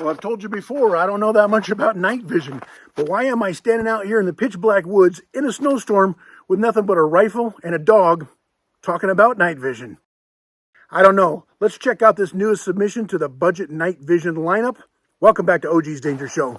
Well, I've told you before, I don't know that much about night vision, but why am I standing out here in the pitch black woods in a snowstorm with nothing but a rifle and a dog talking about night vision? I don't know. Let's check out this newest submission to the Budget Night Vision lineup. Welcome back to OG's Danger Show.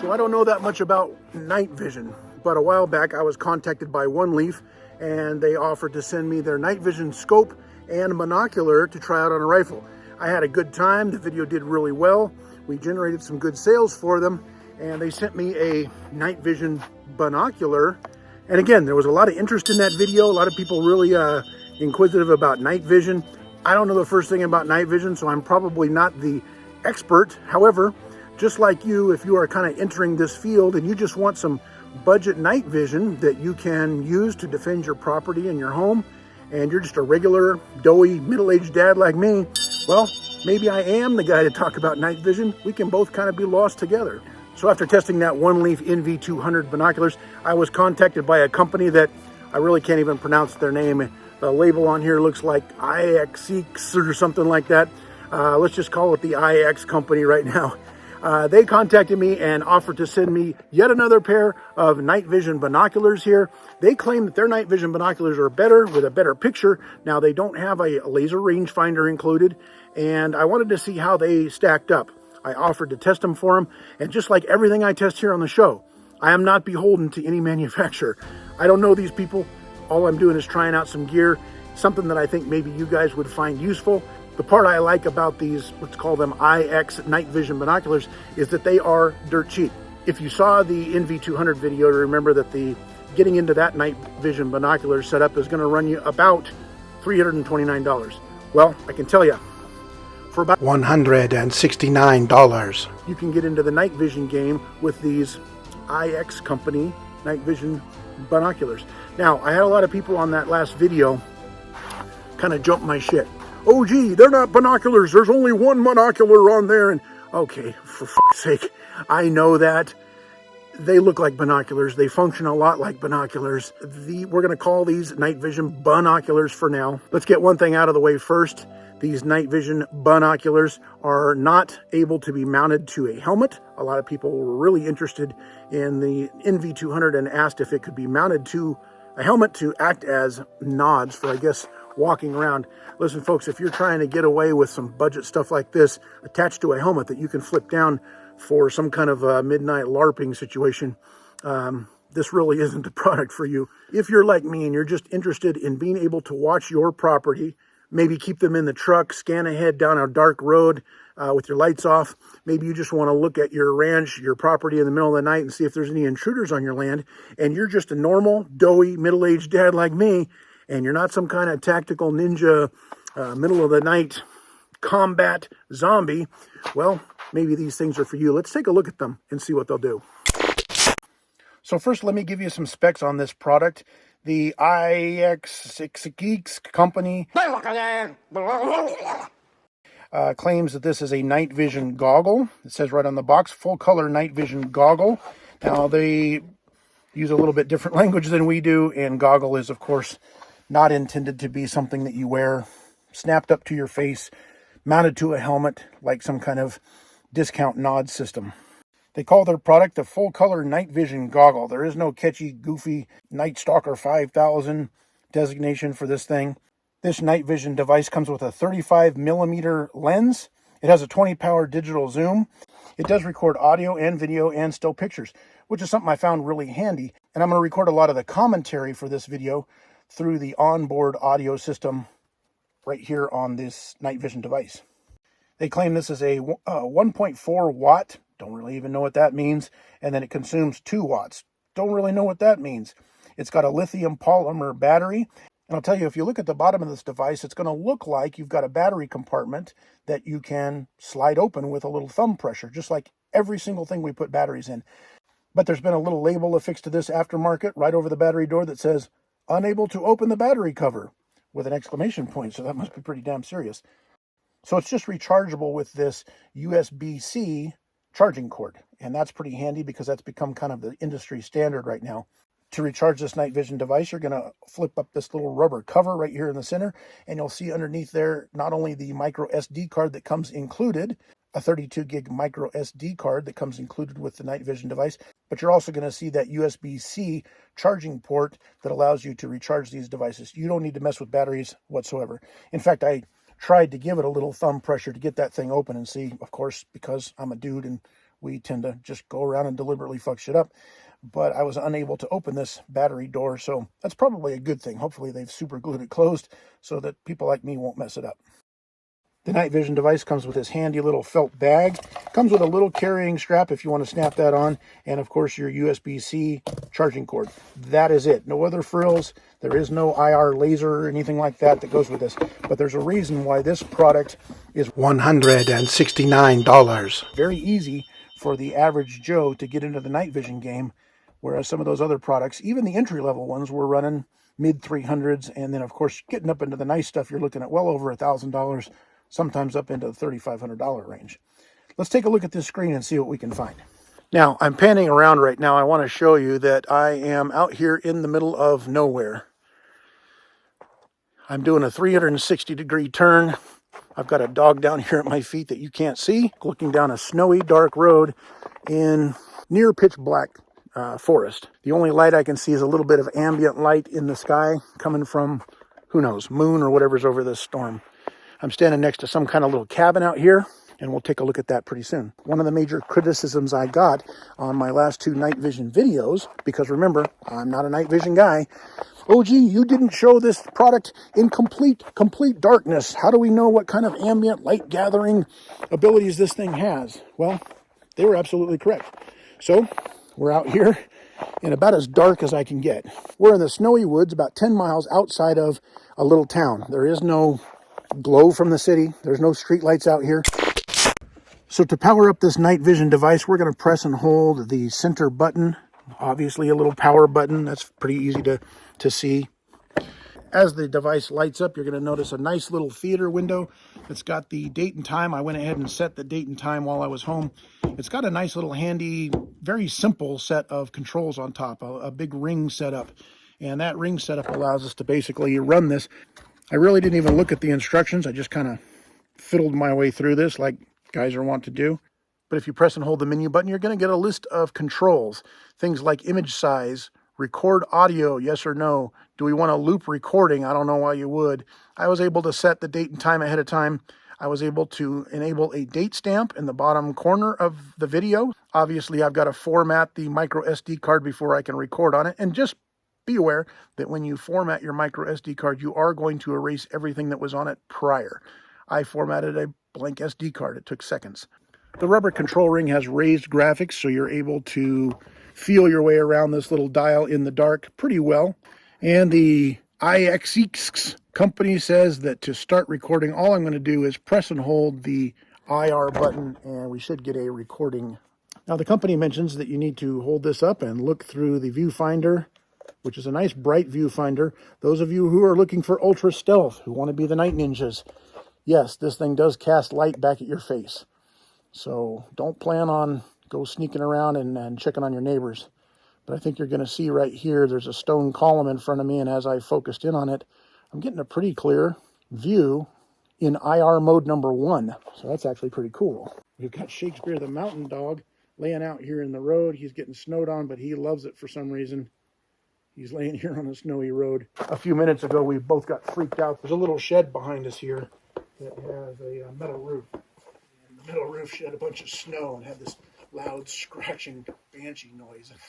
So I don't know that much about night vision, but a while back I was contacted by One Leaf and they offered to send me their night vision scope and binocular to try out on a rifle. I had a good time. The video did really well. We generated some good sales for them, and they sent me a night vision binocular. And again, there was a lot of interest in that video. A lot of people really inquisitive about night vision. I don't know the first thing about night vision, so I'm probably not the expert. However, just like you, if you are kind of entering this field and you just want some budget night vision that you can use to defend your property and your home, and you're just a regular, doughy, middle-aged dad like me, well, maybe I am the guy to talk about night vision. We can both kind of be lost together. So after testing that One Leaf NV200 binoculars, I was contacted by a company that I really can't even pronounce their name. The label on here looks like IXX or something like that. Let's just call it the IX company right now. They contacted me and offered to send me yet another pair of night vision binoculars here. They claim that their night vision binoculars are better with a better picture. Now, they don't have a laser rangefinder included, and I wanted to see how they stacked up. I offered to test them for them, and just like everything I test here on the show, I am not beholden to any manufacturer. I don't know these people. All I'm doing is trying out some gear, something that I think maybe you guys would find useful. The part I like about these, let's call them IX night vision binoculars, is that they are dirt cheap. If you saw the NV200 video, remember that the getting into that night vision binocular setup is going to run you about $329. Well, I can tell you, for about $169, you can get into the night vision game with these IX company night vision binoculars. Now, I had a lot of people on that last video kind of jump my shit. Oh, gee, they're not binoculars. There's only one binocular on there. And okay, for fuck's sake, I know that. They look like binoculars. They function a lot like binoculars. We're going to call these night vision binoculars for now. Let's get one thing out of the way first. These night vision binoculars are not able to be mounted to a helmet. A lot of people were really interested in the NV200 and asked if it could be mounted to a helmet to act as nods for, I guess, walking around. Listen, folks, if you're trying to get away with some budget stuff like this attached to a helmet that you can flip down for some kind of midnight LARPing situation, this really isn't the product for you. If you're like me and you're just interested in being able to watch your property, maybe keep them in the truck, scan ahead down a dark road with your lights off. Maybe you just want to look at your ranch, your property in the middle of the night and see if there's any intruders on your land, and you're just a normal, doughy, middle-aged dad like me, and you're not some kind of tactical ninja, middle of the night combat zombie, well, maybe these things are for you. Let's take a look at them and see what they'll do. So first, let me give you some specs on this product. The IX company claims that this is a night vision goggle. It says right on the box, full color night vision goggle. Now, they use a little bit different language than we do, and goggle is, of course, not intended to be something that you wear snapped up to your face, mounted to a helmet, like some kind of discount nod system. They call their product the full color night vision goggle. There is no catchy, goofy Night Stalker 5000 designation for this thing. This night vision device comes with a 35 millimeter lens. It has a 20 power digital zoom. It does record audio and video and still pictures, which is something I found really handy. And I'm going to record a lot of the commentary for this video through the onboard audio system right here on this night vision device. They claim this is a 1.4 watt, don't really even know what that means, and then it consumes 2 watts. Don't really know what that means. It's got a lithium polymer battery, and I'll tell you, if you look at the bottom of this device, it's going to look like you've got a battery compartment that you can slide open with a little thumb pressure, just like every single thing we put batteries in. But there's been a little label affixed to this aftermarket right over the battery door that says, "Unable to open the battery cover," with an exclamation point, so that must be pretty damn serious. So it's just rechargeable with this USB-C charging cord. And that's pretty handy because that's become kind of the industry standard right now. To recharge this night vision device, you're going to flip up this little rubber cover right here in the center, and you'll see underneath there not only the micro SD card that comes included, a 32 gig micro SD card that comes included with the night vision device, but you're also going to see that USB-C charging port that allows you to recharge these devices. You don't need to mess with batteries whatsoever. In fact, I tried to give it a little thumb pressure to get that thing open and see, of course, because I'm a dude and we tend to just go around and deliberately fuck shit up. But I was unable to open this battery door, so that's probably a good thing. Hopefully they've super glued it closed so that people like me won't mess it up. The night vision device comes with this handy little felt bag. Comes with a little carrying strap if you want to snap that on, and of course your USB-C charging cord. That is it. No other frills. There is no IR laser or anything like that that goes with this. But there's a reason why this product is $169. Very easy for the average Joe to get into the night vision game, whereas some of those other products, even the entry-level ones, were running mid 300s, and then of course getting up into the nice stuff, you're looking at well over $1,000, sometimes up into the $3,500 range. Let's take a look at this screen and see what we can find. Now, I'm panning around right now. I want to show you that I am out here in the middle of nowhere. I'm doing a 360-degree turn. I've got a dog down here at my feet that you can't see, looking down a snowy, dark road in near pitch black forest. The only light I can see is a little bit of ambient light in the sky coming from, who knows, moon or whatever's over this storm. I'm standing next to some kind of little cabin out here, and we'll take a look at that pretty soon. One of the major criticisms I got on my last two night vision videos, because remember, I'm not a night vision guy, oh gee, you didn't show this product in complete darkness. How do we know what kind of ambient light gathering abilities this thing has? Well, they were absolutely correct. So, we're out here in about as dark as I can get. We're in the snowy woods about 10 miles outside of a little town. There is no glow from the city. There's no street lights out here. So to power up this night vision device, we're going to press and hold the center button. Obviously a little power button. That's pretty easy to see. As the device lights up, you're going to notice a nice little theater window that's got the date and time. I went ahead and set the date and time while I was home. It's got a nice little handy, very simple set of controls on top, a big ring setup. And that ring setup allows us to basically run this. I really didn't even look at the instructions. I just kind of fiddled my way through this like guys are wont to do. But if you press and hold the menu button, you're going to get a list of controls. Things like image size, record audio, yes or no. Do we want to loop recording? I don't know why you would. I was able to set the date and time ahead of time. I was able to enable a date stamp in the bottom corner of the video. Obviously, I've got to format the micro SD card before I can record on it. And just be aware that when you format your micro SD card, you are going to erase everything that was on it prior. I formatted a blank SD card. It took seconds. The rubber control ring has raised graphics, so you're able to feel your way around this little dial in the dark pretty well. And the IXX company says that to start recording, all I'm going to do is press and hold the IR button, and we should get a recording. Now, the company mentions that you need to hold this up and look through the viewfinder, which is a nice bright viewfinder. Those of you who are looking for ultra stealth, who want to be the night ninjas, yes, this thing does cast light back at your face. So don't plan on go sneaking around and checking on your neighbors. But I think you're going to see right here, there's a stone column in front of me, and as I focused in on it, I'm getting a pretty clear view in IR mode number 1. So that's actually pretty cool. We've got Shakespeare the mountain dog laying out here in the road. He's getting snowed on, but he loves it for some reason. He's laying here on a snowy road. A few minutes ago, we both got freaked out. There's a little shed behind us here that has a metal roof. And the metal roof shed a bunch of snow and had this loud scratching banshee noise. And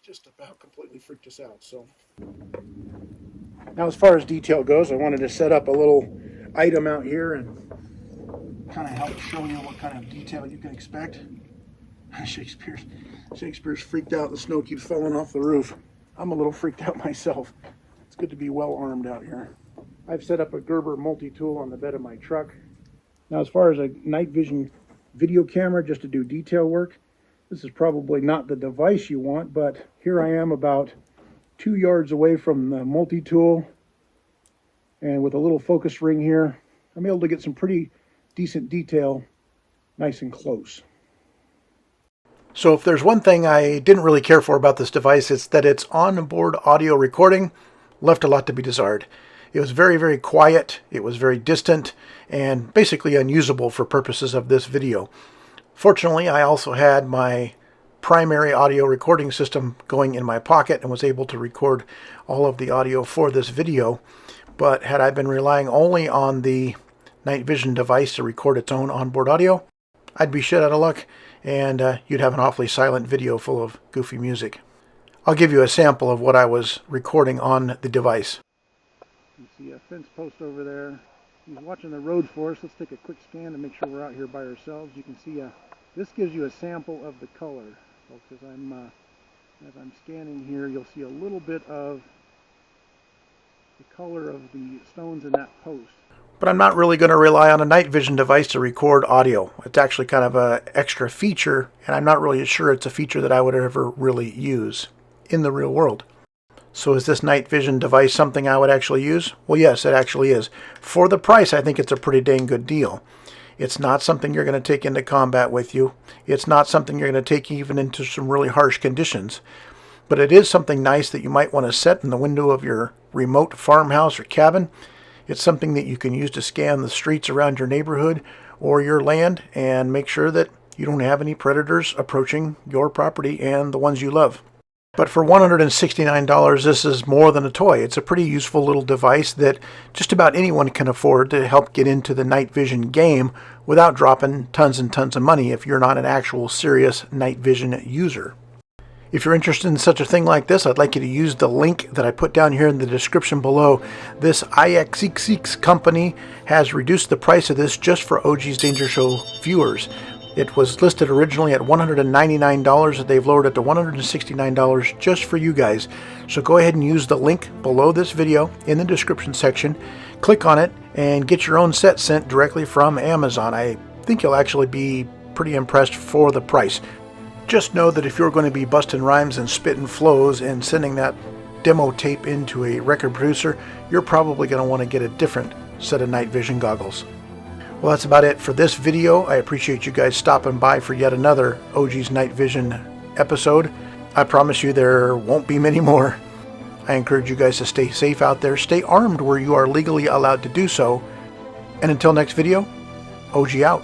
just about completely freaked us out. So now, as far as detail goes, I wanted to set up a little item out here and kind of help show you what kind of detail you can expect. Shakespeare's freaked out. The snow keeps falling off the roof. I'm a little freaked out myself. It's good to be well armed out here. I've set up a Gerber multi-tool on the bed of my truck. Now, as far as a night vision video camera, just to do detail work, this is probably not the device you want, but here I am about 2 yards away from the multi-tool, and with a little focus ring here, I'm able to get some pretty decent detail nice and close. So if there's one thing I didn't really care for about this device, it's that its onboard audio recording left a lot to be desired. It was very, very quiet, it was very distant, and basically unusable for purposes of this video. Fortunately, I also had my primary audio recording system going in my pocket and was able to record all of the audio for this video. But had I been relying only on the Night Vision device to record its own onboard audio, I'd be shit out of luck, and you'd have an awfully silent video full of goofy music. I'll give you a sample of what I was recording on the device. You see a fence post over there. He's watching the road for us. Let's take a quick scan to make sure we're out here by ourselves. You can see this gives you a sample of the color, folks. As I'm scanning here, you'll see a little bit of the color of the stones in that post. But I'm not really going to rely on a Night Vision device to record audio. It's actually kind of an extra feature, and I'm not really sure it's a feature that I would ever really use in the real world. So is this Night Vision device something I would actually use? Well, yes, it actually is. For the price, I think it's a pretty dang good deal. It's not something you're going to take into combat with you. It's not something you're going to take even into some really harsh conditions. But it is something nice that you might want to set in the window of your remote farmhouse or cabin. It's something that you can use to scan the streets around your neighborhood or your land and make sure that you don't have any predators approaching your property and the ones you love. But for $169, this is more than a toy. It's a pretty useful little device that just about anyone can afford to help get into the Night Vision game without dropping tons and tons of money if you're not an actual serious Night Vision user. If you're interested in such a thing like this, I'd like you to use the link that I put down here in the description below. This IXXX company has reduced the price of this just for OG's Danger Show viewers. It was listed originally at $199, and they've lowered it to $169 just for you guys. So go ahead and use the link below this video in the description section. Click on it and get your own set sent directly from Amazon. I think you'll actually be pretty impressed for the price. Just know that if you're going to be busting rhymes and spitting flows and sending that demo tape into a record producer, you're probably going to want to get a different set of Night Vision goggles. Well, that's about it for this video. I appreciate you guys stopping by for yet another OG's Night Vision episode. I promise you there won't be many more. I encourage you guys to stay safe out there, stay armed where you are legally allowed to do so, and until next video, OG out.